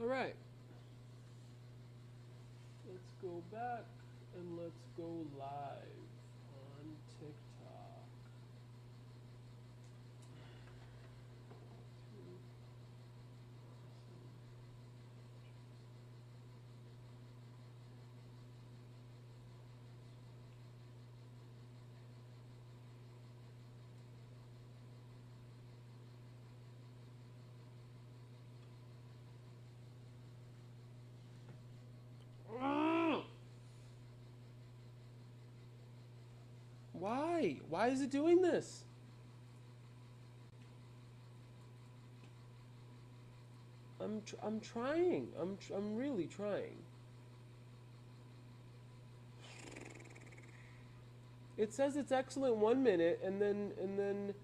All right. Let's go back and let's go live on TikTok. Why? Why is it doing this? I'm trying. I'm really trying. It says it's excellent 1 minute, and then.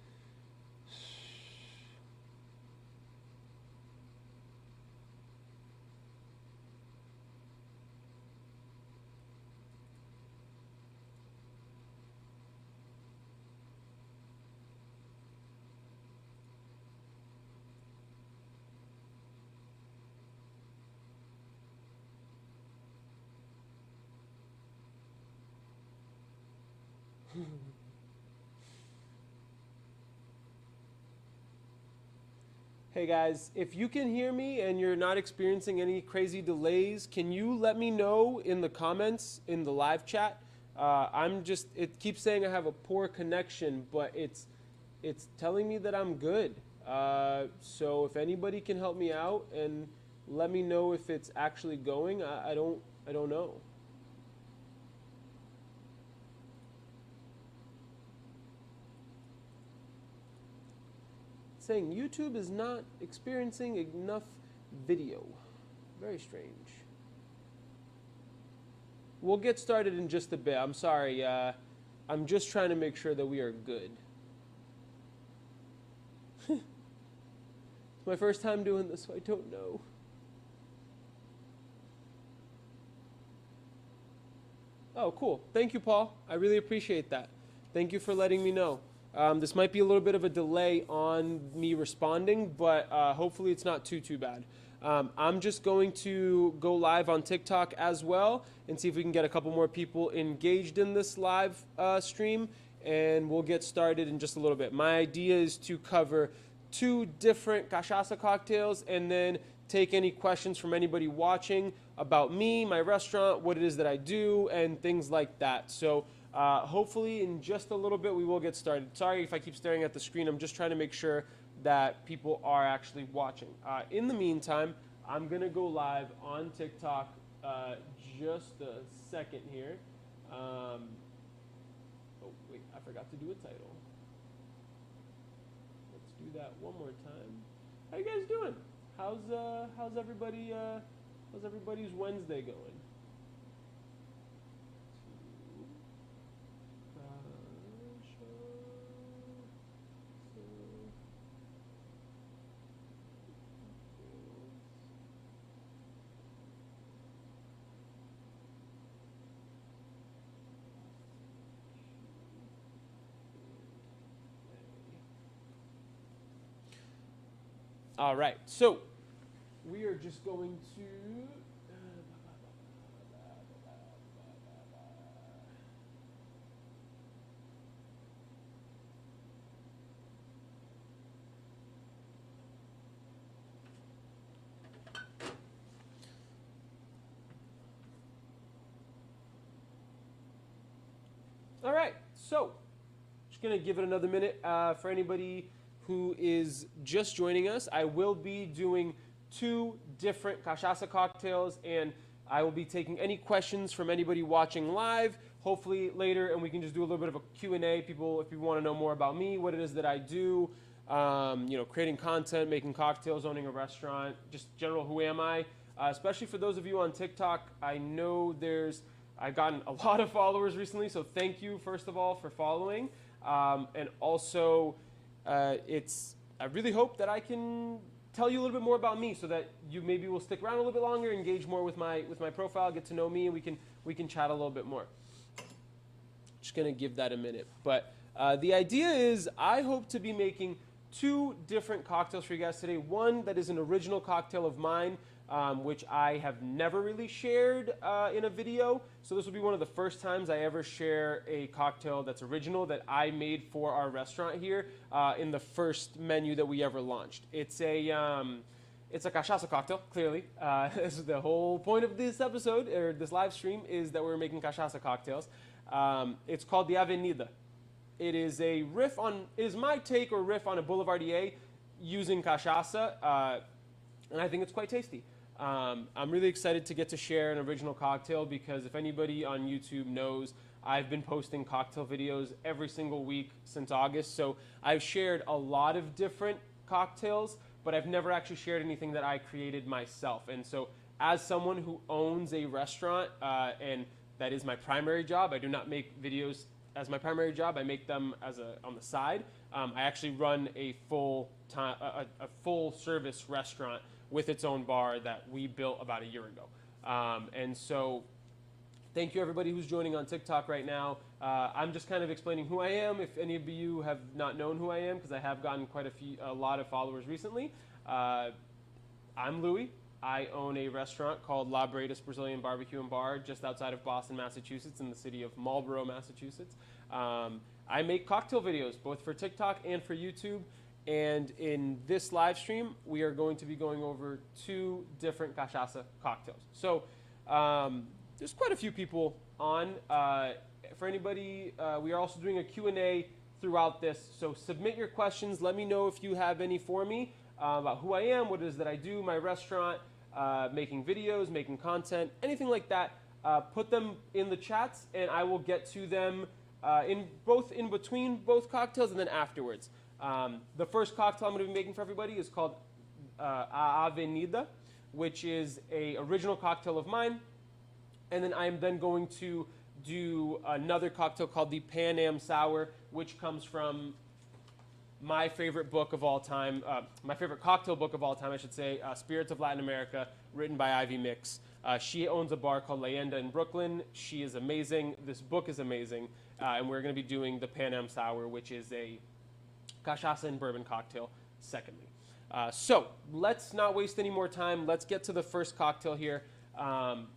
Hey guys, if you can hear me and you're not experiencing any crazy delays, can you let me know in the comments in the live chat? It keeps saying I have a poor connection, but it's telling me that I'm good. So if anybody can help me out and let me know if it's actually going, I don't know. Saying YouTube is not experiencing enough video. Very strange. We'll get started in just a bit. I'm sorry. I'm just trying to make sure that we are good. It's my first time doing this, so I don't know. Oh, cool. Thank you, Paul. I really appreciate that. Thank you for letting me know. This might be a little bit of a delay on me responding, but hopefully it's not too bad. I'm just going to go live on TikTok as well and see if we can get a couple more people engaged in this live stream, and we'll get started in just a little bit. My idea is to cover 2 different cachaça cocktails and then take any questions from anybody watching about me, my restaurant, what it is that I do, and things like that. So hopefully in just a little bit we will get started. Sorry if I keep staring at the screen. I'm just trying to make sure that people are actually watching. In the meantime, I'm going to go live on TikTok just a second here. Oh, wait, I forgot to do a title. Let's do that one more time. How you guys doing? How's everybody's Wednesday going? All right, so we are just going to all right, so just gonna give it another minute for anybody who is just joining us. I will be doing 2 different cachaça cocktails, and I will be taking any questions from anybody watching live, hopefully later, and we can just do a little bit of a Q&A. People, if you want to know more about me, what it is that I do, creating content, making cocktails, owning a restaurant, just general who am I, especially for those of you on TikTok. I know I've gotten a lot of followers recently, so thank you, first of all, for following, and also I really hope that I can tell you a little bit more about me so that you maybe will stick around a little bit longer, engage more with my profile, get to know me, and we can chat a little bit more. Just gonna give that a minute. But the idea is I hope to be making 2 different cocktails for you guys today. One that is an original cocktail of mine which I have never really shared in a video. So this will be one of the first times I ever share a cocktail that's original that I made for our restaurant here in the first menu that we ever launched. It's a cachaça cocktail, clearly. This is the whole point of this episode, or this live stream, is that we're making cachaça cocktails. It's called the Avenida. It is a riff on, it is my take or riff on a Boulevardier using cachaça, and I think it's quite tasty. I'm really excited to get to share an original cocktail because if anybody on YouTube knows, I've been posting cocktail videos every single week since August, so I've shared a lot of different cocktails, but I've never actually shared anything that I created myself. And so as someone who owns a restaurant, and that is my primary job, I do not make videos as my primary job, I make them as on the side. I actually run a full service restaurant with its own bar that we built about a year ago. And so thank you everybody who's joining on TikTok right now. I'm just kind of explaining who I am. If any of you have not known who I am, because I have gotten a lot of followers recently. I'm Louis. I own a restaurant called Labaredas Brazilian BBQ and Bar just outside of Boston, Massachusetts, in the city of Marlborough, Massachusetts. I make cocktail videos both for TikTok and for YouTube. And in this live stream, we are going to be going over 2 different cachaça cocktails. So there's quite a few people on. For anybody, we are also doing a Q&A throughout this. So submit your questions. Let me know if you have any for me about who I am, what it is that I do, my restaurant, making videos, making content, anything like that. Put them in the chats, and I will get to them in between both cocktails and then afterwards. The first cocktail I'm going to be making for everybody is called Avenida, which is an original cocktail of mine. And then I am then going to do another cocktail called the Pan Am Sour, which comes from my favorite book of all time, my favorite cocktail book of all time, I should say, Spirits of Latin America, written by Ivy Mix. She owns a bar called Leyenda in Brooklyn. She is amazing. This book is amazing. And we're going to be doing the Pan Am Sour, which is a cachaça and bourbon cocktail, secondly. So let's not waste any more time. Let's get to the first cocktail here.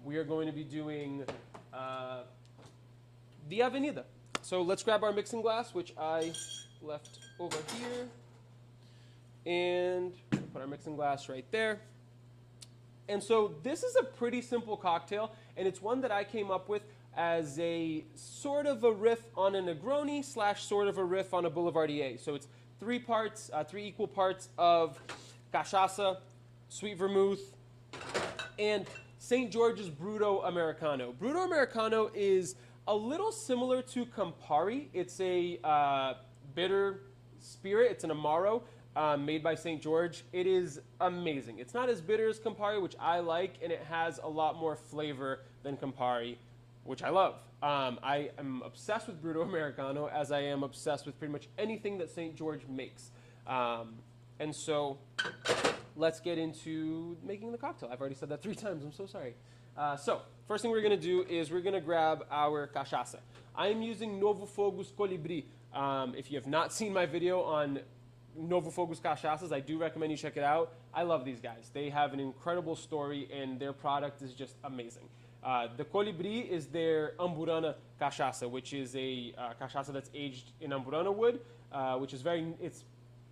We are going to be doing the Avenida. So let's grab our mixing glass, which I left over here, and put our mixing glass right there. And so this is a pretty simple cocktail, and it's one that I came up with as a sort of a riff on a Negroni / sort of a riff on a Boulevardier. So it's 3 equal parts of cachaça, sweet vermouth, and St. George's Bruto Americano. Bruto Americano is a little similar to Campari. It's a bitter spirit. It's an Amaro made by St. George. It is amazing. It's not as bitter as Campari, which I like, and it has a lot more flavor than Campari, which I love. I am obsessed with Bruto Americano, as I am obsessed with pretty much anything that St. George makes. And so let's get into making the cocktail. I've already said that 3 times. I'm so sorry. So first thing we're going to do is we're going to grab our cachaça. I am using Novo Fogo Colibri. If you have not seen my video on Novo Fogo Cachaças, I do recommend you check it out. I love these guys. They have an incredible story, and their product is just amazing. The Colibri is their Amburana cachaça, which is a cachaça that's aged in Amburana wood, which is it's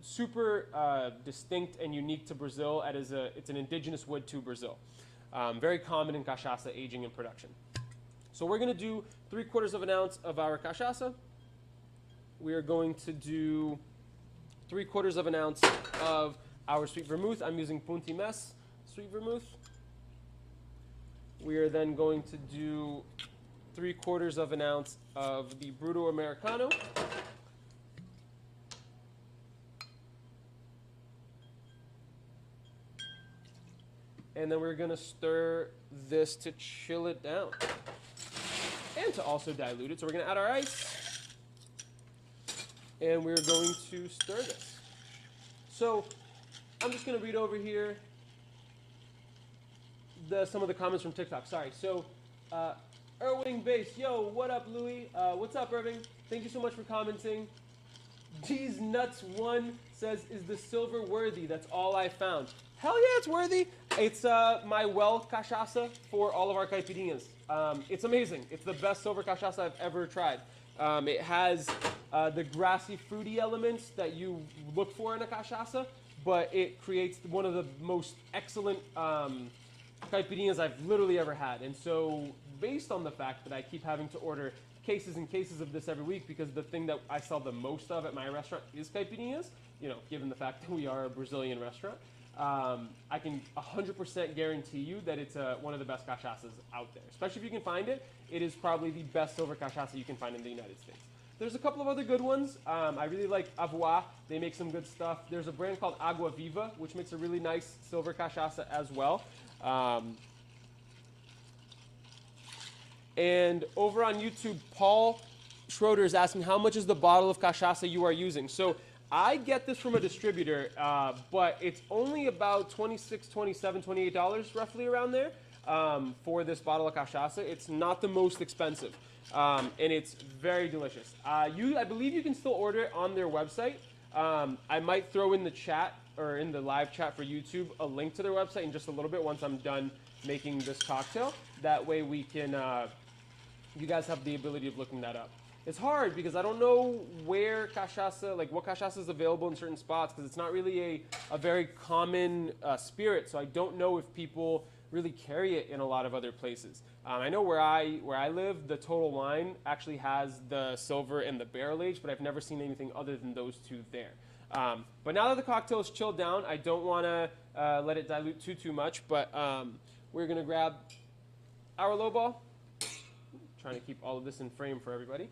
super distinct and unique to Brazil. It's an indigenous wood to Brazil. Very common in cachaça aging and production. So we're going to do 3/4 of an ounce of our cachaça. We are going to do 3/4 of an ounce of our sweet vermouth. I'm using Punti Mess sweet vermouth. We are then going to do 3/4 of an ounce of the Bruto Americano. And then we're going to stir this to chill it down and to also dilute it. So we're going to add our ice, and we're going to stir this. So I'm just going to read over here some of the comments from TikTok. Sorry. So Irving Base, yo, what up, Louis? What's up, Irving? Thank you so much for commenting. G's Nuts 1 says, is the silver worthy? That's all I found. Hell yeah, it's worthy. It's my well cachaça for all of our caipirinhas. It's amazing. It's the best silver cachaça I've ever tried. It has the grassy, fruity elements that you look for in a cachaça, but it creates one of the most excellent caipirinhas I've literally ever had. And so, based on the fact that I keep having to order cases and cases of this every week, because the thing that I sell the most of at my restaurant is caipirinhas, you know, given the fact that we are a Brazilian restaurant, I can 100% guarantee you that it's one of the best cachaças out there. Especially if you can find it, it is probably the best silver cachaça you can find in the United States. There's a couple of other good ones. I really like Avoa. They make some good stuff. There's a brand called Agua Viva, which makes a really nice silver cachaça as well. And over on YouTube, Paul Schroeder is asking, how much is the bottle of cachaça you are using? So I get this from a distributor, but it's only about $26, $27, $28, roughly around there, for this bottle of cachaça. It's not the most expensive, and it's very delicious. I believe you can still order it on their website. I might throw in the chat, or in the live chat for YouTube, a link to their website in just a little bit once I'm done making this cocktail. That way we can, you guys have the ability of looking that up. It's hard because I don't know where cachaça, like what cachaça is available in certain spots, because it's not really a very common spirit. So I don't know if people really carry it in a lot of other places. I know where I live, the Total Wine actually has the silver and the barrel aged, but I've never seen anything other than those two there. But now that the cocktail is chilled down, I don't want to let it dilute too much. But we're gonna grab our lowball. Trying to keep all of this in frame for everybody.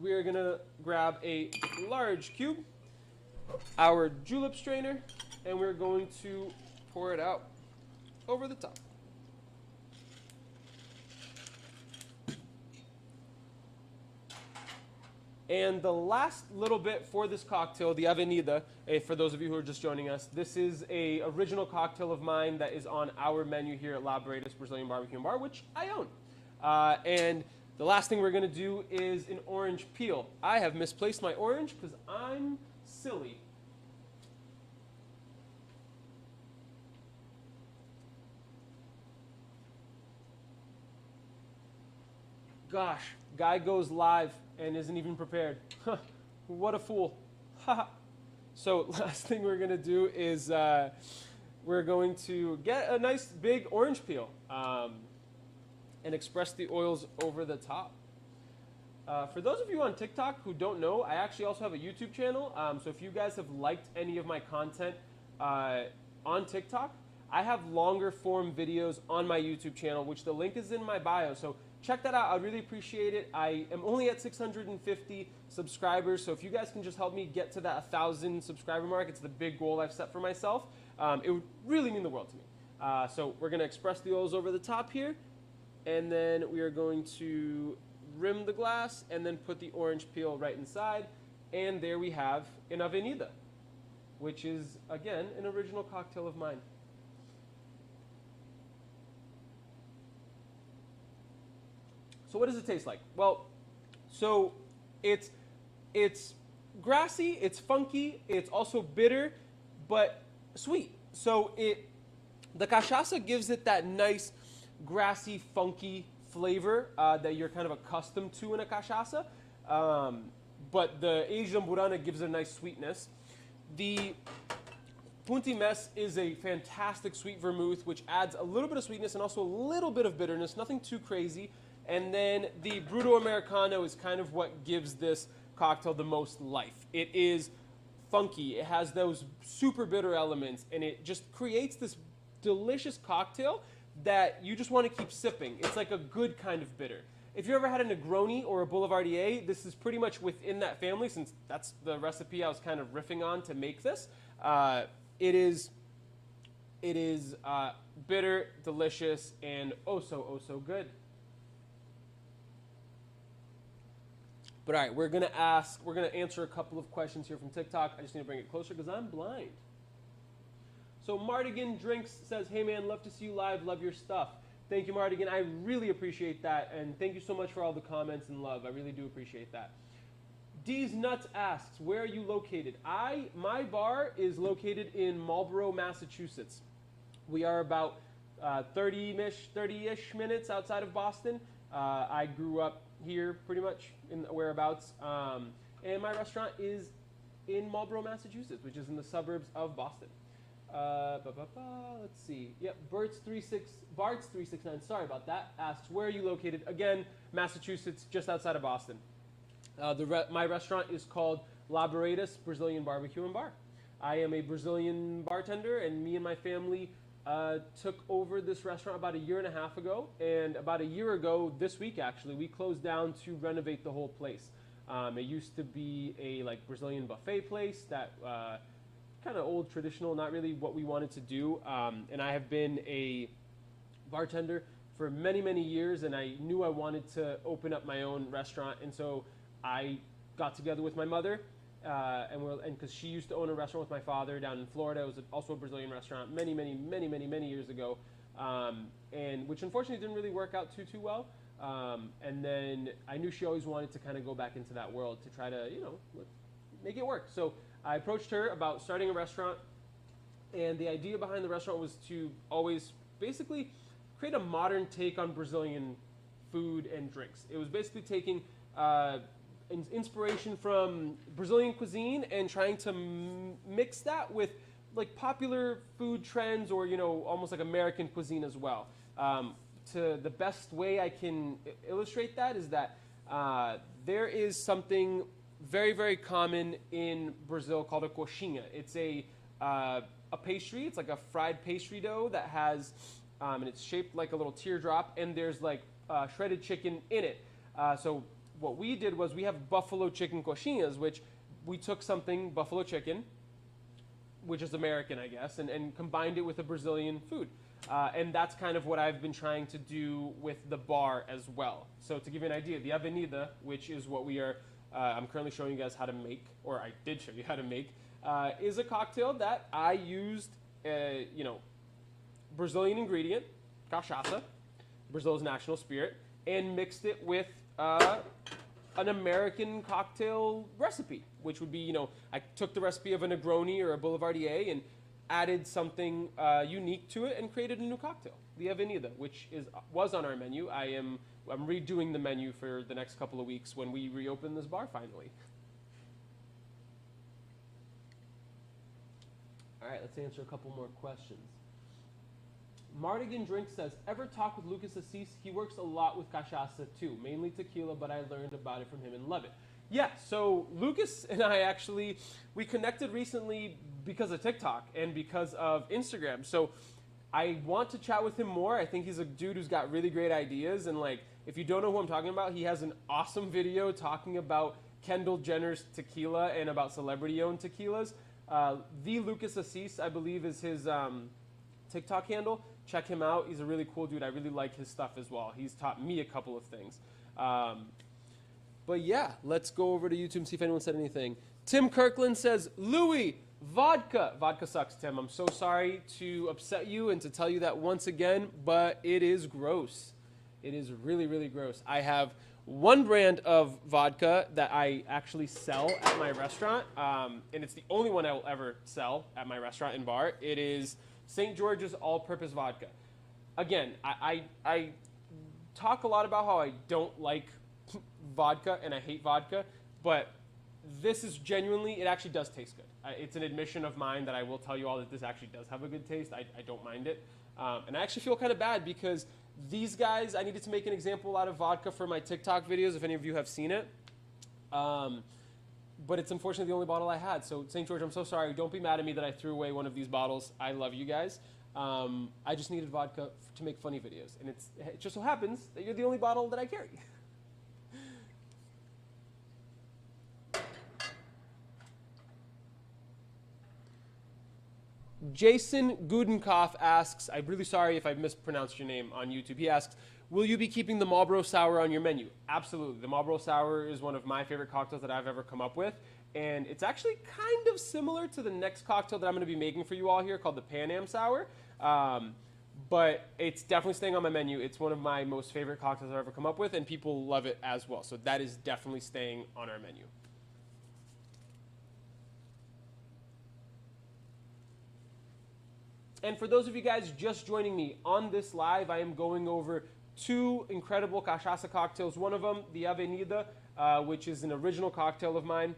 We're gonna grab a large cube, our julep strainer, and we're going to pour it out over the top. And the last little bit for this cocktail, the Avenida, for those of you who are just joining us, this is an original cocktail of mine that is on our menu here at Labaredas Brazilian BBQ and Bar, which I own. And the last thing we're going to do is an orange peel. I have misplaced my orange because I'm silly. Gosh, guy goes live and isn't even prepared. What a fool. So last thing we're going to do is we're going to get a nice big orange peel and express the oils over the top. For those of you on TikTok who don't know, I actually also have a YouTube channel. So if you guys have liked any of my content on TikTok, I have longer form videos on my YouTube channel, which the link is in my bio. So check that out. I'd really appreciate it. I am only at 650 subscribers, so if you guys can just help me get to that 1,000 subscriber mark, it's the big goal I've set for myself. It would really mean the world to me. So we're going to express the oils over the top here, and then we are going to rim the glass and then put the orange peel right inside. And there we have an Avenida, which is, again, an original cocktail of mine. So what does it taste like? Well, so it's grassy, it's funky, it's also bitter, but sweet. So the cachaça gives it that nice grassy, funky flavor that you're kind of accustomed to in a cachaça. But the aged amburana gives it a nice sweetness. The Punta Mes is a fantastic sweet vermouth, which adds a little bit of sweetness and also a little bit of bitterness, nothing too crazy. And then the Bruto Americano is kind of what gives this cocktail the most life. It is funky, it has those super bitter elements, and it just creates this delicious cocktail that you just want to keep sipping. It's like a good kind of bitter. If you ever had a Negroni or a Boulevardier, this is pretty much within that family, since that's the recipe I was kind of riffing on to make this. It is bitter, delicious, and oh so good. But all right, we're gonna answer a couple of questions here from TikTok. I just need to bring it closer because I'm blind. So Mardigan Drinks says, hey man, love to see you live, love your stuff. Thank you, Mardigan. I really appreciate that, and thank you so much for all the comments and love. I really do appreciate that. D's Nuts asks, where are you located? My bar is located in Marlborough, Massachusetts. We are about 30-ish minutes outside of Boston. I grew up here pretty much in the whereabouts. And my restaurant is in Marlborough, Massachusetts, which is in the suburbs of Boston. Let's see. Yep, Bart's369, sorry about that, asks, where are you located? Again, Massachusetts, just outside of Boston. My restaurant is called Labaredas Brazilian BBQ and Bar. I am a Brazilian bartender, and me and my family took over this restaurant about 1.5 years ago. And about 1 year ago, this week actually, we closed down to renovate the whole place. It used to be a Brazilian buffet place that kind of old, traditional, not really what we wanted to do. And I have been a bartender for many, many years, and I knew I wanted to open up my own restaurant. And so I got together with my mother, and because she used to own a restaurant with my father down in Florida. It was also a Brazilian restaurant many, many, many, many, many years ago, and which unfortunately didn't really work out too well. And then I knew she always wanted to kind of go back into that world to try to, make it work. So I approached her about starting a restaurant, and the idea behind the restaurant was to always basically create a modern take on Brazilian food and drinks. It was basically taking inspiration from Brazilian cuisine and trying to mix that with popular food trends, or almost like American cuisine as well. To the best way I can illustrate that is that there is something very, very common in Brazil called a coxinha. It's a pastry. It's like a fried pastry dough that has, and it's shaped like a little teardrop, and there's shredded chicken in it. So what we did was we have buffalo chicken coxinhas, which we took something, buffalo chicken, which is American, I guess, and combined it with a Brazilian food. And that's kind of what I've been trying to do with the bar as well. So to give you an idea, the Avenida, which is what we are, I'm currently showing you guys how to make, or I did show you how to make, is a cocktail that I used, Brazilian ingredient, cachaça, Brazil's national spirit, and mixed it with an American cocktail recipe, which would be, I took the recipe of a Negroni or a Boulevardier and added something unique to it and created a new cocktail, the Avenida, which was on our menu. I'm redoing the menu for the next couple of weeks when we reopen this bar finally. All right, let's answer a couple more questions. Mardigan Drink says, ever talk with Lucas Assis? He works a lot with cachaça too, mainly tequila, but I learned about it from him and love it. Yeah, so Lucas and I we connected recently because of TikTok and because of Instagram. So I want to chat with him more. I think he's a dude who's got really great ideas. And if you don't know who I'm talking about, he has an awesome video talking about Kendall Jenner's tequila and about celebrity-owned tequilas. The Lucas Assis, I believe, is his TikTok handle. Check him out. He's a really cool dude. I really like his stuff as well. He's taught me a couple of things. But yeah, let's go over to YouTube and see if anyone said anything. Tim Kirkland says, Louis, vodka. Vodka sucks, Tim. I'm so sorry to upset you and to tell you that once again, but it is gross. It is really, really gross. I have one brand of vodka that I actually sell at my restaurant, and it's the only one I will ever sell at my restaurant and bar. It is St. George's All-Purpose Vodka. Again, I talk a lot about how I don't like vodka and I hate vodka, but this is genuinely, it actually does taste good. It's an admission of mine that I will tell you all that this actually does have a good taste. I don't mind it. And I actually feel kind of bad because these guys, I needed to make an example out of vodka for my TikTok videos, if any of you have seen it. But it's unfortunately the only bottle I had. So St. George, I'm so sorry. Don't be mad at me that I threw away one of these bottles. I love you guys. I just needed vodka to make funny videos. And it just so happens that you're the only bottle that I carry. Jason Gudenkopf asks, I'm really sorry if I mispronounced your name on YouTube. He asks, will you be keeping the Marlboro Sour on your menu? Absolutely. The Marlboro Sour is one of my favorite cocktails that I've ever come up with. And it's actually kind of similar to the next cocktail that I'm going to be making for you all here called the Pan Am Sour. But it's definitely staying on my menu. It's one of my most favorite cocktails I've ever come up with, and people love it as well. So that is definitely staying on our menu. And for those of you guys just joining me on this live, I am going over 2 incredible cachaça cocktails. One of them, the Avenida, which is an original cocktail of mine.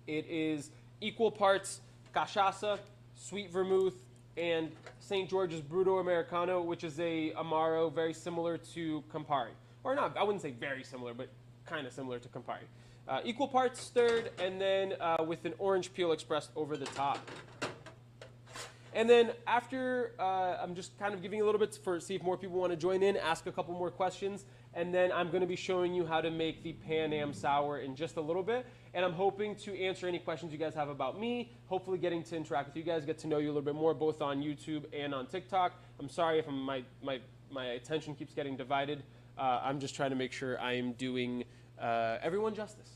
It is equal parts cachaça, sweet vermouth, and St. George's Bruto Americano, which is a Amaro very similar to Campari. Or not, I wouldn't say very similar, but kind of similar to Campari. Equal parts stirred, and then with an orange peel expressed over the top. And then after, I'm just kind of giving a little bit for see if more people want to join in, ask a couple more questions, and then I'm going to be showing you how to make the Pan Am Sour in just a little bit. And I'm hoping to answer any questions you guys have about me, hopefully getting to interact with you guys, get to know you a little bit more, both on YouTube and on TikTok. I'm sorry if my attention keeps getting divided. I'm just trying to make sure I am doing everyone justice.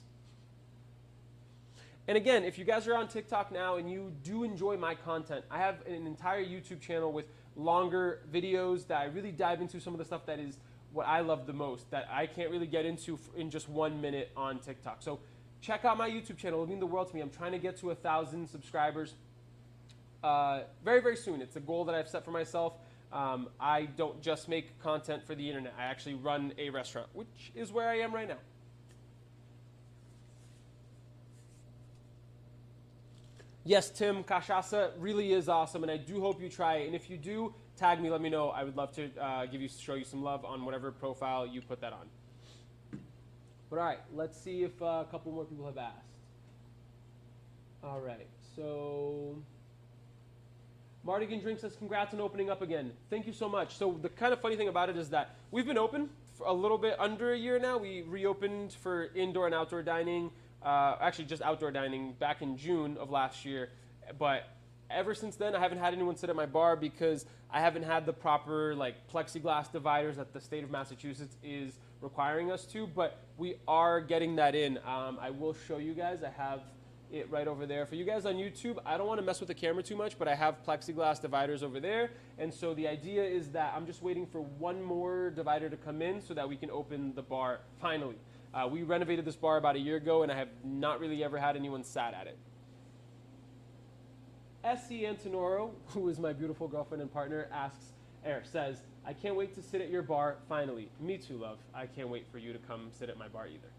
And again, if you guys are on TikTok now and you do enjoy my content, I have an entire YouTube channel with longer videos that I really dive into some of the stuff that is what I love the most, that I can't really get into in just 1 minute on TikTok. So check out my YouTube channel. It'll mean the world to me. I'm trying to get to 1,000 subscribers very, very soon. It's a goal that I've set for myself. I don't just make content for the internet. I actually run a restaurant, which is where I am right now. Yes, Tim, cachaça really is awesome, and I do hope you try it. And if you do, tag me, let me know. I would love to show you some love on whatever profile you put that on. But all right, let's see if a couple more people have asked. All right, so Mardigan Drink says, congrats on opening up again. Thank you so much. So the kind of funny thing about it is that we've been open for a little bit under a year now. We reopened for indoor and outdoor dining. Actually just outdoor dining back in June of last year, but ever since then I haven't had anyone sit at my bar because I haven't had the proper like plexiglass dividers that the state of Massachusetts is requiring us to, but we are getting that in. I will show you guys. I have it right over there. For you guys on YouTube, I don't want to mess with the camera too much, but I have plexiglass dividers over there, and so the idea is that I'm just waiting for one more divider to come in so that we can open the bar finally. We renovated this bar about a year ago, and I have not really ever had anyone sat at it. S.C. Antonoro, who is my beautiful girlfriend and partner, says, I can't wait to sit at your bar, finally. Me too, love. I can't wait for you to come sit at my bar either.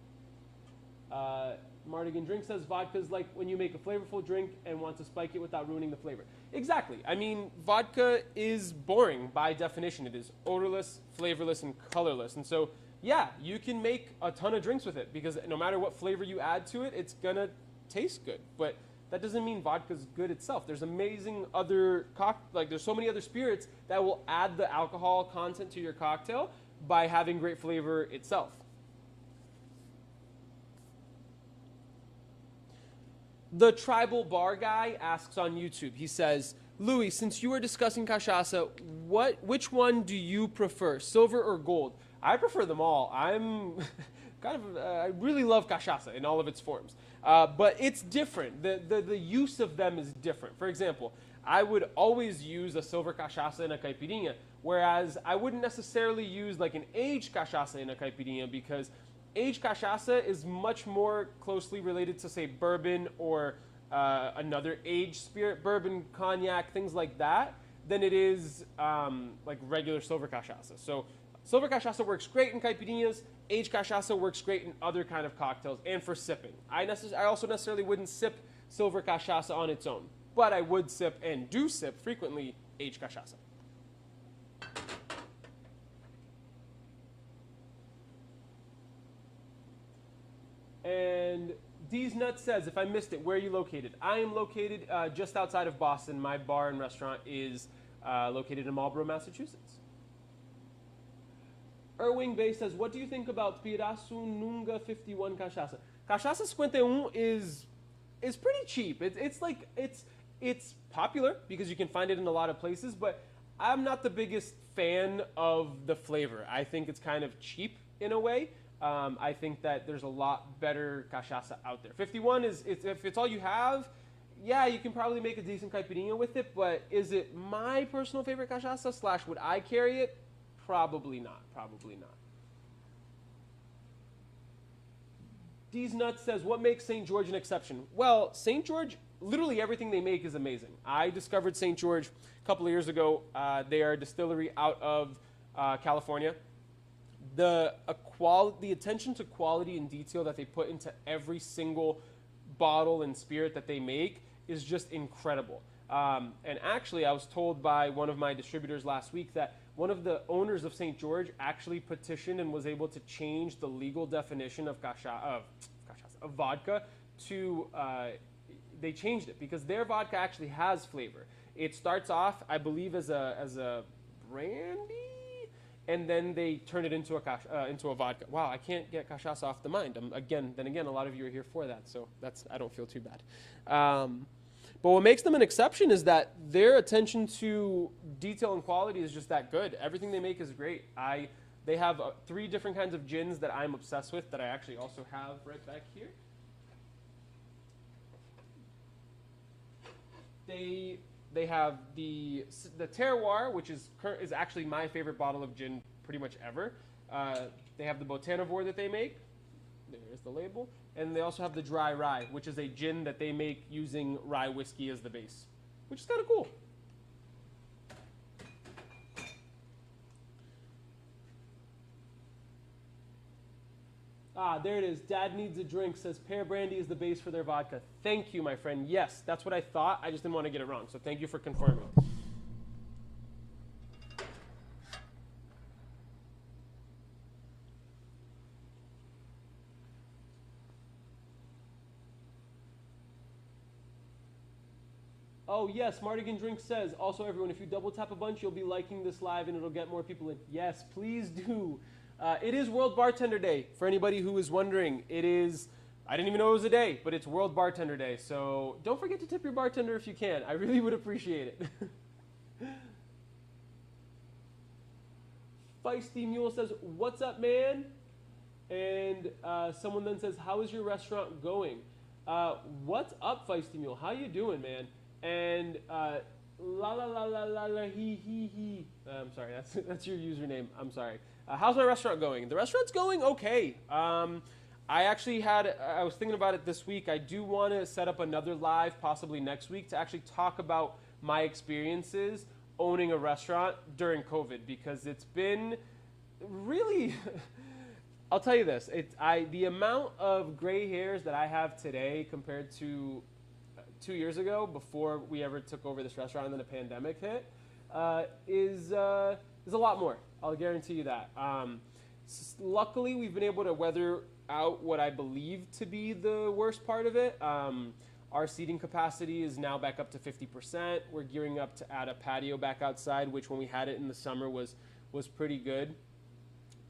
Mardigan Drink says, vodka is like when you make a flavorful drink and want to spike it without ruining the flavor. Exactly. I mean, vodka is boring by definition. It is odorless, flavorless, and colorless. And so, yeah, you can make a ton of drinks with it because no matter what flavor you add to it, it's going to taste good. But that doesn't mean vodka's good itself. There's amazing other, there's so many other spirits that will add the alcohol content to your cocktail by having great flavor itself. The Tribal Bar Guy asks on YouTube, he says, Louis, since you are discussing cachaça, which one do you prefer, silver or gold? I prefer them all. I'm I really love cachaça in all of its forms. But it's different. The use of them is different. For example, I would always use a silver cachaça in a caipirinha, whereas I wouldn't necessarily use like an aged cachaça in a caipirinha because aged cachaça is much more closely related to, say, bourbon or another aged spirit, bourbon, cognac, things like that, than it is like regular silver cachaça. So silver cachaça works great in caipirinhas. Aged cachaça works great in other kind of cocktails and for sipping. I also necessarily wouldn't sip silver cachaça on its own, but I would sip and do sip frequently aged cachaça. And D's Nuts says, if I missed it, where are you located? I am located just outside of Boston. My bar and restaurant is located in Marlborough, Massachusetts. Erwing Bay says, what do you think about Pirassununga 51 cachaça? Cachaça 51 is pretty cheap. It's popular because you can find it in a lot of places, but I'm not the biggest fan of the flavor. I think it's kind of cheap in a way. I think that there's a lot better cachaça out there. 51 if it's all you have, yeah, you can probably make a decent caipirinha with it, but is it my personal favorite cachaça / would I carry it? Probably not. Probably not. D's Nuts says, what makes St. George an exception? Well, St. George literally everything they make is amazing. I discovered St. George a couple of years ago. They are a distillery out of California. The attention to quality and detail that they put into every single bottle and spirit that they make is just incredible. And actually, I was told by one of my distributors last week that one of the owners of St. George actually petitioned and was able to change the legal definition of vodka to, they changed it because their vodka actually has flavor. It starts off, I believe, as a brandy, and then they turn it into a vodka. Wow, I can't get cachaça off the mind. Then again, a lot of you are here for that, so I don't feel too bad. But what makes them an exception is that their attention to detail and quality is just that good. Everything they make is great. They have 3 different kinds of gins that I'm obsessed with that I actually also have right back here. They have the terroir, which is actually my favorite bottle of gin pretty much ever. They have the botanivore that they make. There's the label. And they also have the dry rye, which is a gin that they make using rye whiskey as the base, which is kind of cool. Ah, there it is. Dad needs a drink, says pear brandy is the base for their vodka. Thank you, my friend. Yes, that's what I thought. I just didn't want to get it wrong. So thank you for confirming. Oh, yes, Mardigan Drink says, also everyone, if you double tap a bunch, you'll be liking this live and it'll get more people in. Yes, please do. It is World Bartender Day, for anybody who is wondering. It is, I didn't even know it was a day, but it's World Bartender Day. So don't forget to tip your bartender if you can. I really would appreciate it. Feisty Mule says, what's up, man? And someone then says, how is your restaurant going? What's up, Feisty Mule? How you doing, man? And la la la la la la he. I'm sorry, that's your username. I'm sorry. How's my restaurant going? The restaurant's going okay. I was thinking about it this week. I do want to set up another live, possibly next week, to actually talk about my experiences owning a restaurant during COVID, because it's been really. I'll tell you this: the amount of gray hairs that I have today compared to 2 years ago, before we ever took over this restaurant and then the pandemic hit, is a lot more. I'll guarantee you that. Luckily, we've been able to weather out what I believe to be the worst part of it. Our seating capacity is now back up to 50%. We're gearing up to add a patio back outside, which when we had it in the summer was pretty good.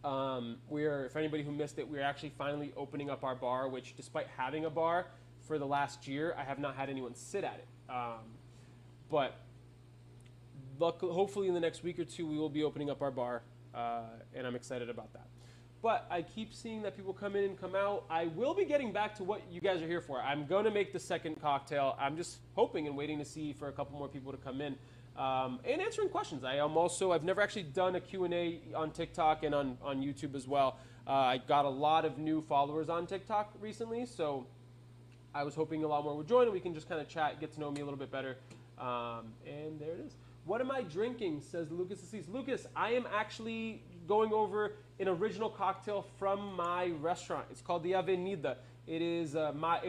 For anybody who missed it, we're actually finally opening up our bar, which despite having a bar for the last year, I have not had anyone sit at it. But hopefully in the next week or two, we will be opening up our bar, and I'm excited about that. But I keep seeing that people come in and come out. I will be getting back to what you guys are here for. I'm going to make the second cocktail. I'm just hoping and waiting to see for a couple more people to come in and answering questions. I've never actually done a Q&A on TikTok and on YouTube as well. I got a lot of new followers on TikTok recently, so I was hoping a lot more would join and we can just kind of chat, get to know me a little bit better. And there it is. What am I drinking, says Lucas Assis. Lucas, I am actually going over an original cocktail from my restaurant. It's called the Avenida. It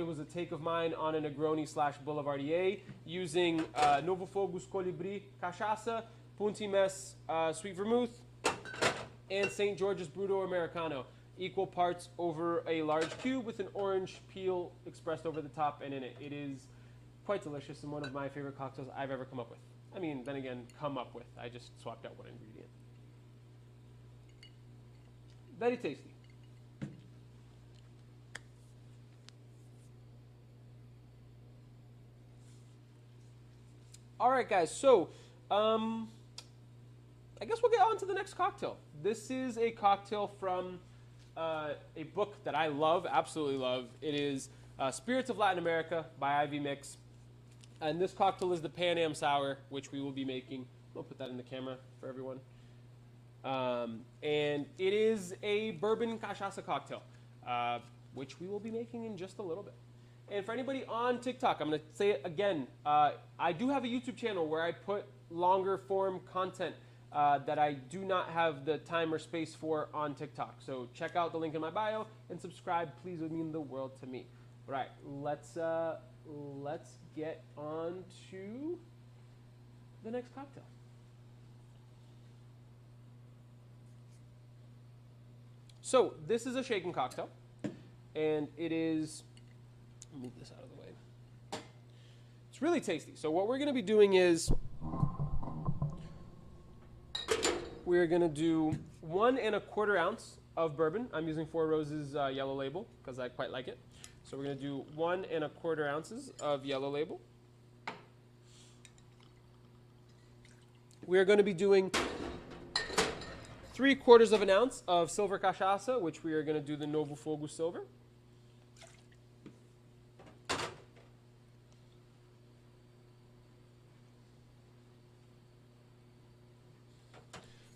was a take of mine on a Negroni / Boulevardier using Novo Fogo Colibri Cachaça, Puntimes Sweet Vermouth, and St. George's Bruto Americano. Equal parts over a large cube with an orange peel expressed over the top and in it. It is quite delicious and one of my favorite cocktails I've ever come up with. I mean, then again, come up with. I just swapped out one ingredient. Very tasty. All right, guys. So, I guess we'll get on to the next cocktail. This is a cocktail from a book that I love, absolutely love. It is Spirits of Latin America by Ivy Mix. And this cocktail is the Pan Am Sour, which we will be making. I'll put that in the camera for everyone. And it is a bourbon cachaça cocktail, which we will be making in just a little bit. And for anybody on TikTok, I'm going to say it again. I do have a YouTube channel where I put longer form content that I do not have the time or space for on TikTok. So check out the link in my bio and subscribe. Please, would mean the world to me. All right, let's get on to the next cocktail. So this is a shaken cocktail, and it is, move this out of the way. It's really tasty. So what we're going to be doing is we're going to do 1 1/4 ounce of bourbon. I'm using Four Roses Yellow Label because I quite like it. So we're going to do 1 1/4 ounces of Yellow Label. We're going to be doing 3/4 of an ounce of silver cachaça, which we are going to do the Novo Fogo Silver.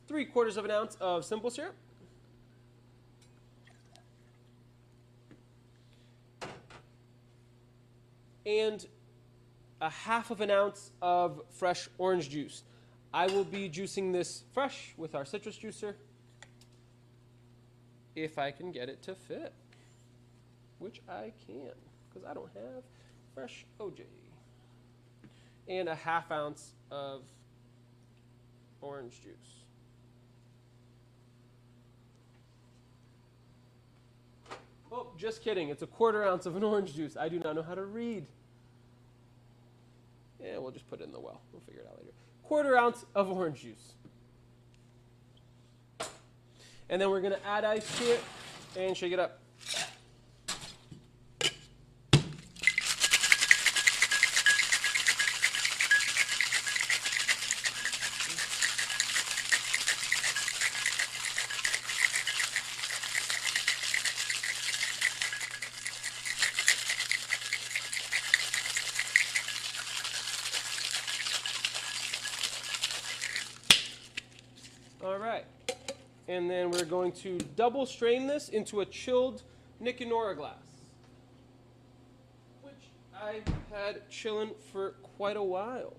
Three-quarters of an ounce of simple syrup. And 1/2 of an ounce of fresh orange juice. I will be juicing this fresh with our citrus juicer if I can get it to fit, which I can because I don't have fresh OJ. And 1/2 ounce of orange juice. Oh, just kidding. It's 1/4 ounce of an orange juice. I do not know how to read. Yeah, we'll just put it in the well. We'll figure it out later. 1/4 ounce of orange juice. And then we're going to add ice to it and shake it up. All right, and then we're going to double strain this into a chilled Nick and Nora glass, which I've had chilling for quite a while.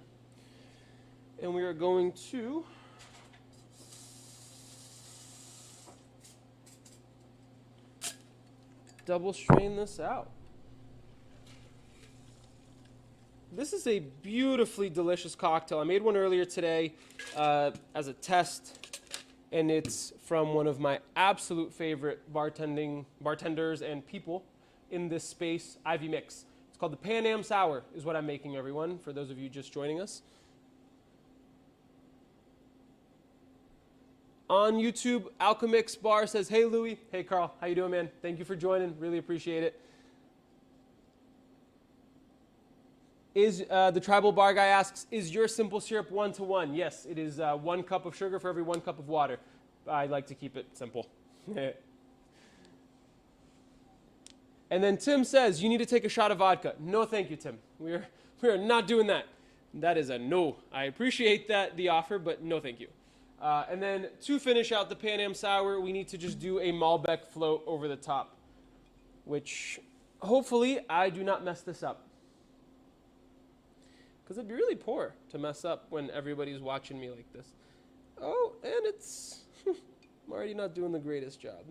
And we are going to double strain this out. This is a beautifully delicious cocktail. I made one earlier today as a test, and it's from one of my absolute favorite bartenders and people in this space, Ivy Mix. It's called the Pan Am Sour is what I'm making, everyone, for those of you just joining us. On YouTube, Alchemix Bar says, hey, Louie. Hey, Carl. How you doing, man? Thank you for joining. Really appreciate it. The Tribal Bar Guy asks, is your simple syrup 1-to-1? Yes, it is 1 cup of sugar for every 1 cup of water. I like to keep it simple. And then Tim says, you need to take a shot of vodka. No, thank you, Tim. We are not doing that. That is a no. I appreciate the offer, but no, thank you. And then to finish out the Pan Am Sour, we need to just do a Malbec float over the top, which hopefully I do not mess this up. Because it'd be really poor to mess up when everybody's watching me like this. Oh, and it's, I'm already not doing the greatest job.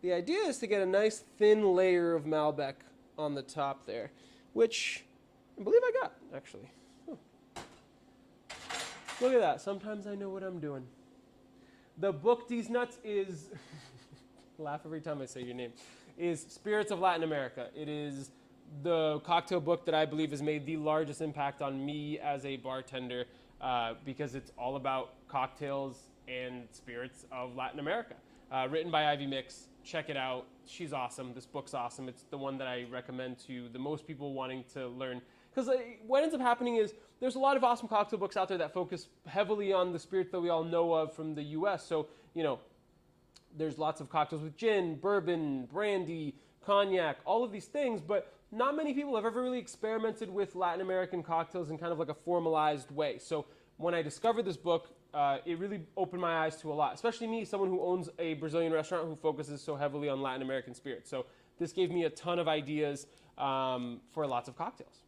The idea is to get a nice thin layer of Malbec on the top there, which I believe I got, actually. Look at that. Sometimes I know what I'm doing. The book These Nuts is, laugh every time I say your name, is Spirits of Latin America. It is the cocktail book that I believe has made the largest impact on me as a bartender because it's all about cocktails and spirits of Latin America. Written by Ivy Mix. Check it out. She's awesome. This book's awesome. It's the one that I recommend to the most people wanting to learn. Because what ends up happening is there's a lot of awesome cocktail books out there that focus heavily on the spirits that we all know of from the U.S. So, you know, there's lots of cocktails with gin, bourbon, brandy, cognac, all of these things, but not many people have ever really experimented with Latin American cocktails in kind of like a formalized way. So when I discovered this book, it really opened my eyes to a lot, especially me, someone who owns a Brazilian restaurant who focuses so heavily on Latin American spirits. So this gave me a ton of ideas for lots of cocktails.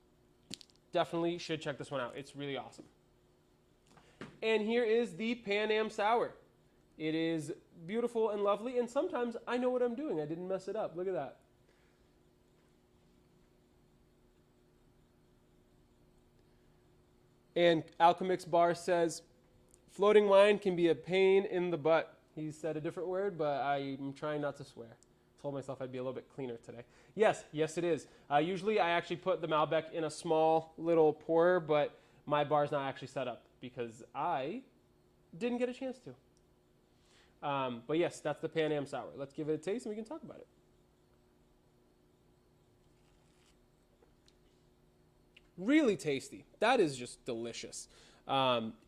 Definitely should check this one out. It's really awesome. And here is the Pan Am Sour. It is beautiful and lovely, and sometimes I know what I'm doing. I didn't mess it up. Look at that. And Alchemix Bar says, floating wine can be a pain in the butt. He said a different word, but I'm trying not to swear. Told myself I'd be a little bit cleaner today. Yes, it is. Usually I actually put the Malbec in a small little pourer, but my bar's not actually set up because I didn't get a chance to. But yes, that's the Pan Am Sour. Let's give it a taste and we can talk about it. Really tasty. That is just delicious.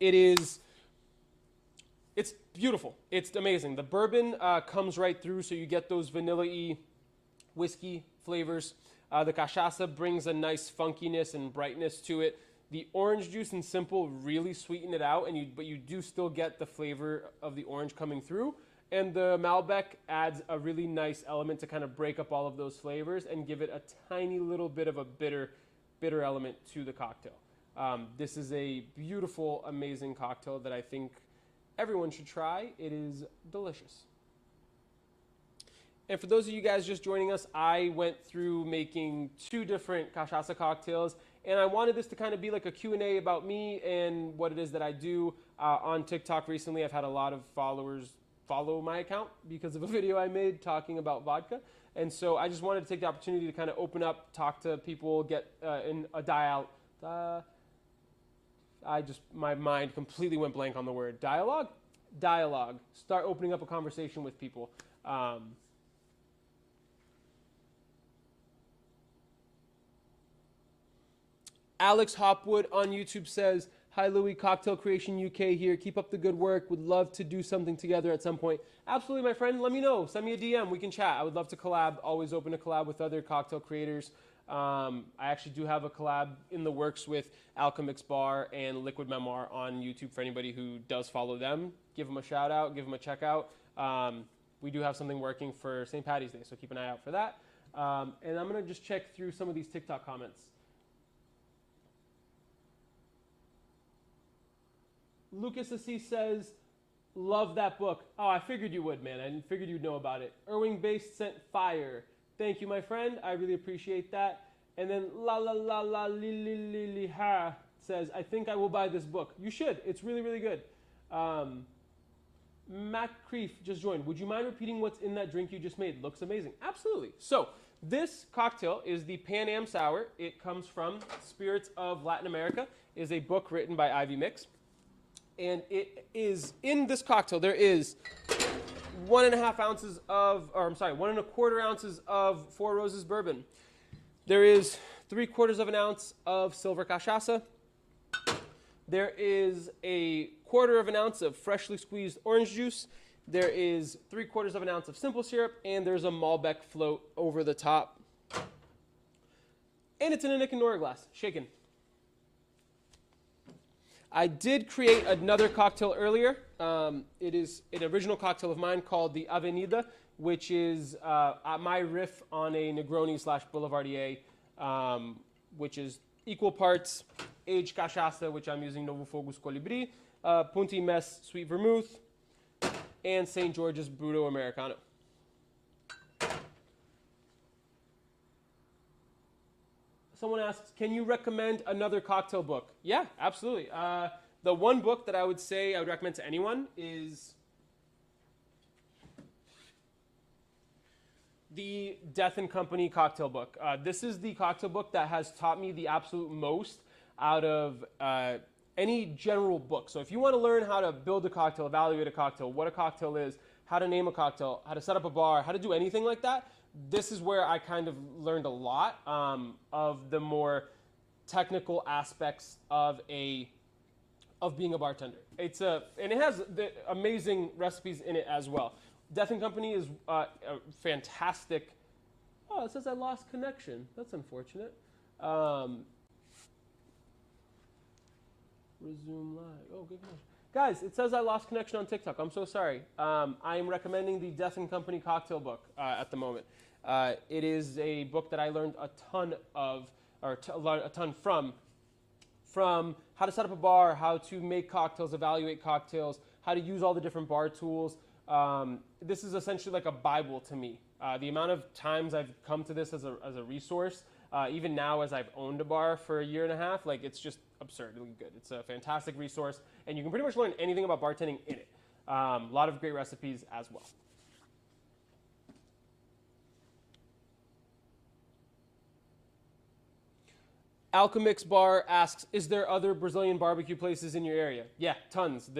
It's beautiful. It's amazing. The bourbon comes right through, so you get those vanilla-y whiskey flavors. The cachaça brings a nice funkiness and brightness to it. The orange juice and simple really sweeten it out, but you do still get the flavor of the orange coming through. And the Malbec adds a really nice element to kind of break up all of those flavors and give it a tiny little bit of a bitter element to the cocktail. This is a beautiful, amazing cocktail that I think everyone should try. It is delicious. And for those of you guys just joining us, I went through making 2 different cachaça cocktails, and I wanted this to kind of be like a Q&A about me and what it is that I do. On TikTok recently, I've had a lot of followers follow my account because of a video I made talking about vodka. And so I just wanted to take the opportunity to kind of open up, talk to people, get in a dialogue. My mind completely went blank on the word. Dialogue? Dialogue. Start opening up a conversation with people. Alex Hopwood on YouTube says, hi Louis, Cocktail Creation UK here. Keep up the good work. Would love to do something together at some point. Absolutely, my friend. Let me know. Send me a DM. We can chat. I would love to collab. Always open to collab with other cocktail creators. I actually do have a collab in the works with Alchemix Bar and Liquid Memoir on YouTube for anybody who does follow them. Give them a shout out. Give them a check out. We do have something working for St. Paddy's Day, so keep an eye out for that. And I'm going to just check through some of these TikTok comments. Lucas Assis says, love that book. Oh, I figured you would, man. I figured you'd know about it. Irving Based sent fire. Thank you, my friend. I really appreciate that. And then la la la la li li li li ha says, I think I will buy this book. You should. It's really, really good. Matt Creef just joined. Would you mind repeating what's in that drink you just made? Looks amazing. Absolutely. So this cocktail is the Pan Am Sour. It comes from Spirits of Latin America. It is a book written by Ivy Mix. And it is, in this cocktail, there is 1.25 ounces of, or I'm sorry, 1.25 ounces of Four Roses bourbon. There is 3/4 of an ounce of silver cachaça. There is 1/4 of an ounce of freshly squeezed orange juice. There is 3/4 of an ounce of simple syrup, and there's a Malbec float over the top. And it's in a Nick and Nora glass, shaken. I did create another cocktail earlier. It is an original cocktail of mine called the Avenida, which is my riff on a Negroni / Boulevardier, which is equal parts aged cachaça, which I'm using Novo Fogo Colibri, Punta Mess Sweet Vermouth, and St. George's Bruto Americano. Someone asks, can you recommend another cocktail book? Yeah, absolutely. The one book that I would say I would recommend to anyone is the Death and Company cocktail book. This is the cocktail book that has taught me the absolute most out of any general book. So if you want to learn how to build a cocktail, evaluate a cocktail, what a cocktail is, how to name a cocktail, how to set up a bar, how to do anything like that, this is where I kind of learned a lot of the more technical aspects of being a bartender. And it has the amazing recipes in it as well. Death and Company is a fantastic. Oh, it says I lost connection. That's unfortunate. Resume live. Oh, good connection. Guys, it says I lost connection on TikTok. I'm so sorry. I am recommending the Death and Company cocktail book at the moment. It is a book that I learned a ton of, or a ton from how to set up a bar, how to make cocktails, evaluate cocktails, how to use all the different bar tools. This is essentially like a Bible to me. The amount of times I've come to this as a resource, even now as I've owned a bar for a year and a half, like it's just absurdly good. It's a fantastic resource, and you can pretty much learn anything about bartending in it. A lot of great recipes as well. Alchemix Bar asks, is there other Brazilian barbecue places in your area? Yeah, tons.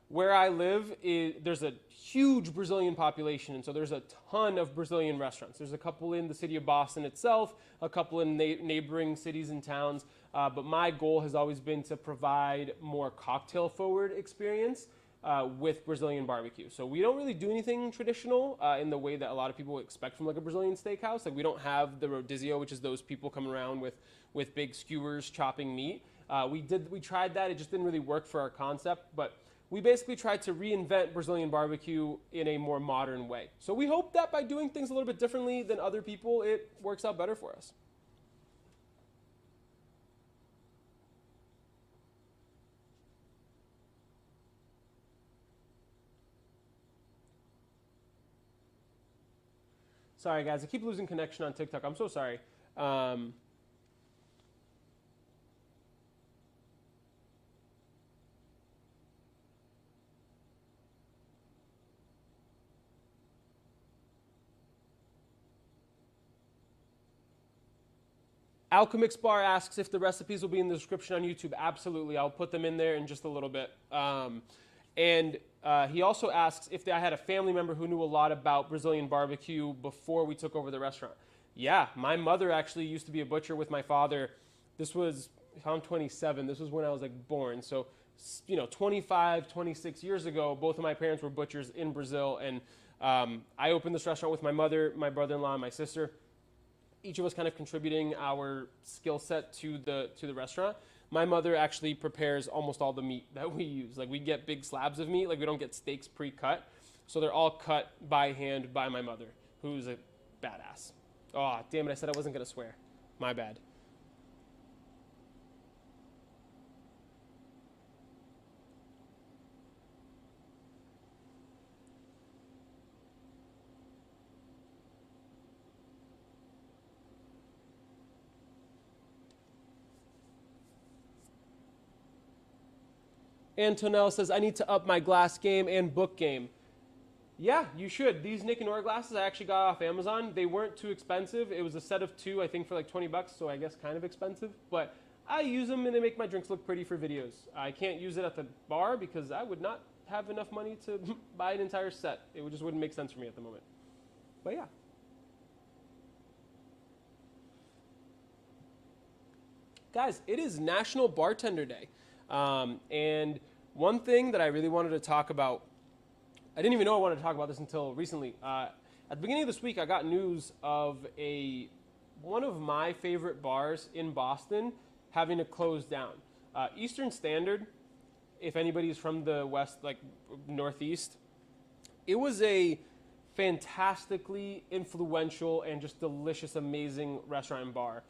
Where I live, there's a huge Brazilian population, and so there's a ton of Brazilian restaurants. There's a couple in the city of Boston itself, a couple in neighboring cities and towns, but my goal has always been to provide more cocktail-forward experience with Brazilian barbecue. So we don't really do anything traditional in the way that a lot of people expect from like a Brazilian steakhouse. Like we don't have the rodizio, which is those people coming around with big skewers chopping meat. We tried that. It just didn't really work for our concept, but we basically tried to reinvent Brazilian barbecue in a more modern way. So we hope that by doing things a little bit differently than other people, it works out better for us. Sorry, guys. I keep losing connection on TikTok. I'm so sorry. Alchemix Bar asks if the recipes will be in the description on YouTube. Absolutely. I'll put them in there in just a little bit. He also asks if I had a family member who knew a lot about Brazilian barbecue before we took over the restaurant. Yeah, my mother actually used to be a butcher with my father. I'm 27. This was when I was like born. So, 25, 26 years ago, both of my parents were butchers in Brazil. And I opened this restaurant with my mother, my brother-in-law, and my sister. Each of us kind of contributing our skill set to the restaurant. My mother actually prepares almost all the meat that we use. Like we get big slabs of meat, like we don't get steaks pre-cut. So they're all cut by hand by my mother, who's a badass. Oh, damn it, I said I wasn't gonna swear. My bad. Antonella says, I need to up my glass game and book game. Yeah, you should. These Nick and Nora glasses I actually got off Amazon. They weren't too expensive. It was a set of two, I think for like 20 bucks, so I guess kind of expensive. But I use them and they make my drinks look pretty for videos. I can't use it at the bar because I would not have enough money to buy an entire set. It just wouldn't make sense for me at the moment. But yeah. Guys, it is National Bartender Day. And one thing that I really wanted to talk about, I didn't even know I wanted to talk about this until recently. At the beginning of this week, I got news of one of my favorite bars in Boston having to close down. Eastern Standard, if anybody's from the West, like Northeast, it was a fantastically influential and just delicious, amazing restaurant and bar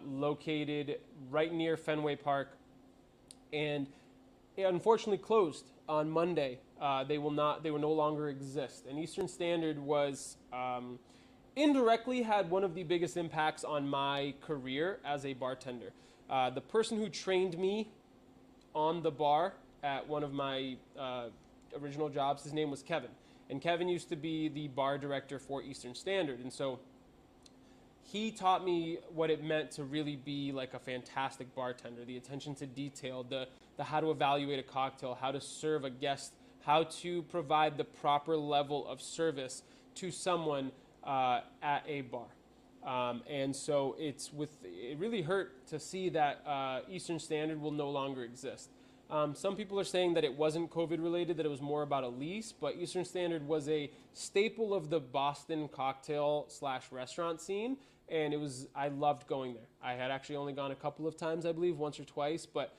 located right near Fenway Park. And it unfortunately closed on Monday. They will no longer exist. And Eastern Standard was indirectly had one of the biggest impacts on my career as a bartender. The person who trained me on the bar at one of my original jobs, his name was Kevin. And Kevin used to be the bar director for Eastern Standard. And so he taught me what it meant to really be like a fantastic bartender, the attention to detail, the how to evaluate a cocktail, how to serve a guest, how to provide the proper level of service to someone at a bar. And so it really hurt to see that Eastern Standard will no longer exist. Some people are saying that it wasn't COVID related, that it was more about a lease, but Eastern Standard was a staple of the Boston cocktail / restaurant scene. And I loved going there. I had actually only gone a couple of times, I believe, once or twice, but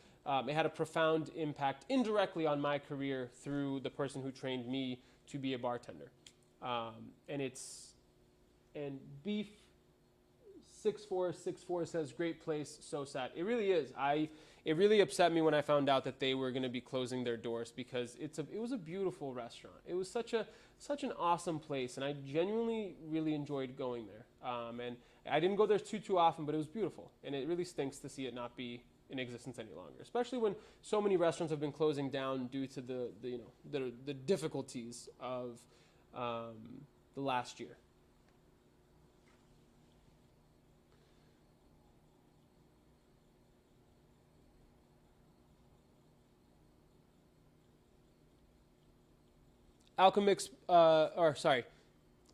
it had a profound impact indirectly on my career through the person who trained me to be a bartender. And Beef 6464 says, great place, so sad. It really is. It really upset me when I found out that they were going to be closing their doors, because it was a beautiful restaurant. It was such an awesome place, and I genuinely really enjoyed going there. And I didn't go there too often, but it was beautiful, and it really stinks to see it not be in existence any longer, especially when so many restaurants have been closing down due to the difficulties of the last year.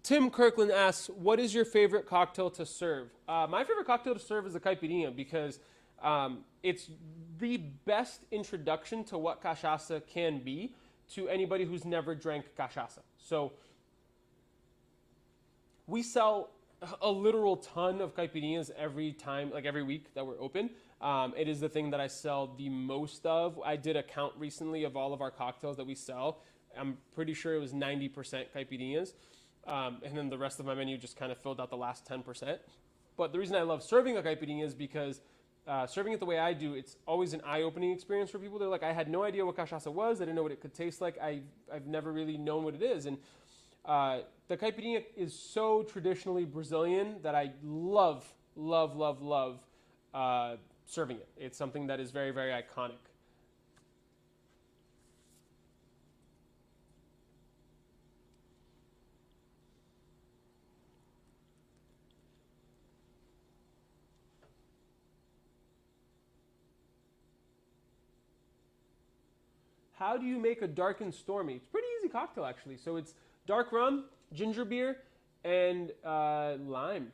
Tim Kirkland asks, what is your favorite cocktail to serve? My favorite cocktail to serve is a caipirinha, because it's the best introduction to what cachaça can be to anybody who's never drank cachaça. So we sell a literal ton of caipirinhas every time, like every week that we're open. It is the thing that I sell the most of. I did a count recently of all of our cocktails that we sell. I'm pretty sure it was 90% caipirinhas. And then the rest of my menu just kind of filled out the last 10%. But the reason I love serving a caipirinha is because serving it the way I do, it's always an eye-opening experience for people. They're like, I had no idea what cachaça was. I didn't know what it could taste like. I've never really known what it is. And the caipirinha is so traditionally Brazilian that I love serving it. It's something that is very, very iconic. How do you make a dark and stormy? It's a pretty easy cocktail, actually. So it's dark rum, ginger beer, and lime.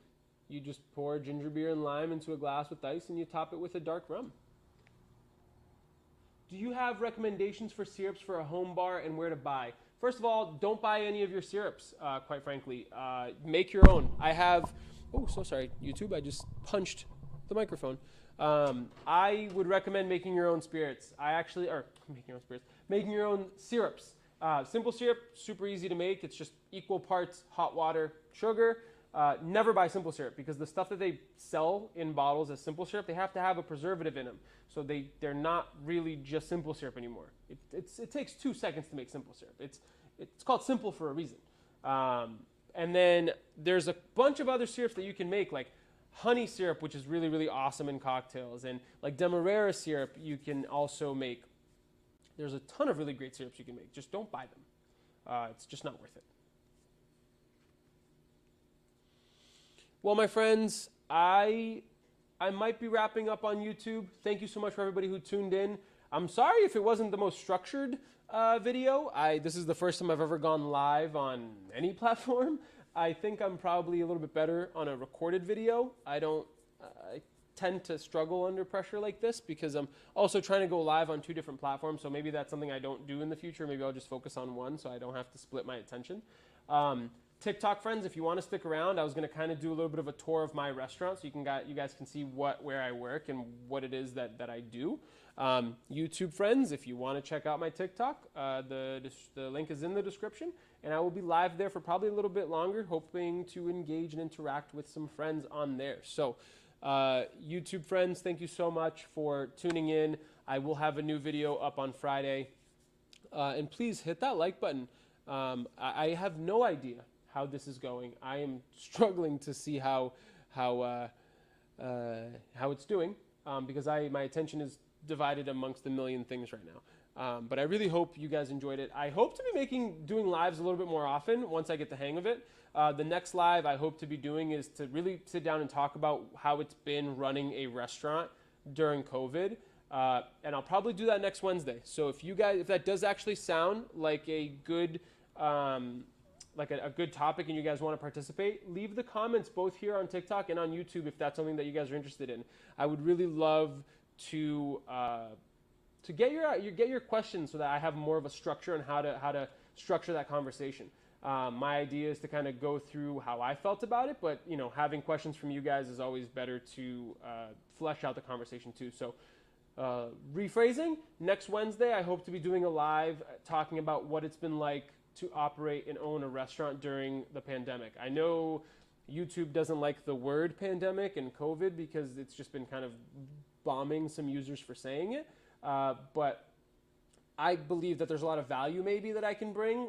You just pour ginger beer and lime into a glass with ice, and you top it with a dark rum. Do you have recommendations for syrups for a home bar and where to buy? First of all, don't buy any of your syrups, quite frankly. Make your own. I have... Oh, so sorry, YouTube. I just punched the microphone. I would recommend making your own spirits. Making your own syrups. Simple syrup, super easy to make. It's just equal parts hot water, sugar. Never buy simple syrup, because the stuff that they sell in bottles as simple syrup, they have to have a preservative in them. So they're not really just simple syrup anymore. It takes 2 seconds to make simple syrup. It's called simple for a reason. And then there's a bunch of other syrups that you can make, like honey syrup, which is really, really awesome in cocktails. And like demerara syrup, you can also make. There's a ton of really great syrups you can make. Just don't buy them. It's just not worth it. Well, my friends, I might be wrapping up on YouTube. Thank you so much for everybody who tuned in. I'm sorry if it wasn't the most structured video. This is the first time I've ever gone live on any platform. I think I'm probably a little bit better on a recorded video. I tend to struggle under pressure like this, because I'm also trying to go live on 2 different platforms. So maybe that's something I don't do in the future. Maybe I'll just focus on one so I don't have to split my attention. TikTok friends, if you want to stick around, I was going to kind of do a little bit of a tour of my restaurant so you guys can see where I work and what it is that I do. YouTube friends, if you want to check out my TikTok, the link is in the description, and I will be live there for probably a little bit longer, hoping to engage and interact with some friends on there. So YouTube friends, thank you so much for tuning in. I will have a new video up on Friday, and please hit that like button. I have no idea how this is going. I am struggling to see how it's doing, because my attention is divided amongst a million things right now. But I really hope you guys enjoyed it. I hope to be doing lives a little bit more often once I get the hang of it. The next live I hope to be doing is to really sit down and talk about how it's been running a restaurant during COVID. And I'll probably do that next Wednesday. So if that does actually sound like a good a good topic and you guys want to participate, leave the comments both here on TikTok and on YouTube if that's something that you guys are interested in. I would really love to get your questions so that I have more of a structure on how to structure that conversation. My idea is to kind of go through how I felt about it, but having questions from you guys is always better to flesh out the conversation too. So rephrasing, next Wednesday I hope to be doing a live talking about what it's been like to operate and own a restaurant during the pandemic. I know YouTube doesn't like the word pandemic and COVID because it's just been kind of bombing some users for saying it, but I believe that there's a lot of value maybe that I can bring,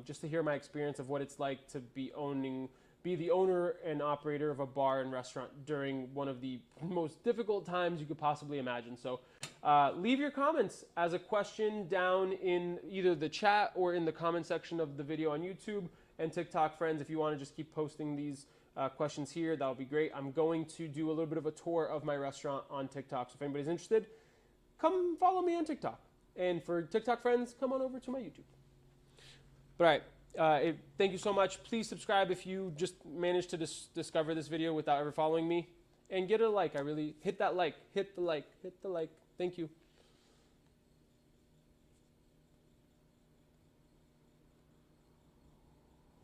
just to hear my experience of what it's like to be the owner and operator of a bar and restaurant during one of the most difficult times you could possibly imagine. So leave your comments as a question down in either the chat or in the comment section of the video on YouTube. And TikTok friends, if you want to just keep posting these questions here, that'll be great. I'm going to do a little bit of a tour of my restaurant on TikTok. So if anybody's interested, come follow me on TikTok. And for TikTok friends, come on over to my YouTube. But all right, thank you so much. Please subscribe if you just managed to discover this video without ever following me. And get a like. Hit that like. Hit the like. Hit the like. Thank you.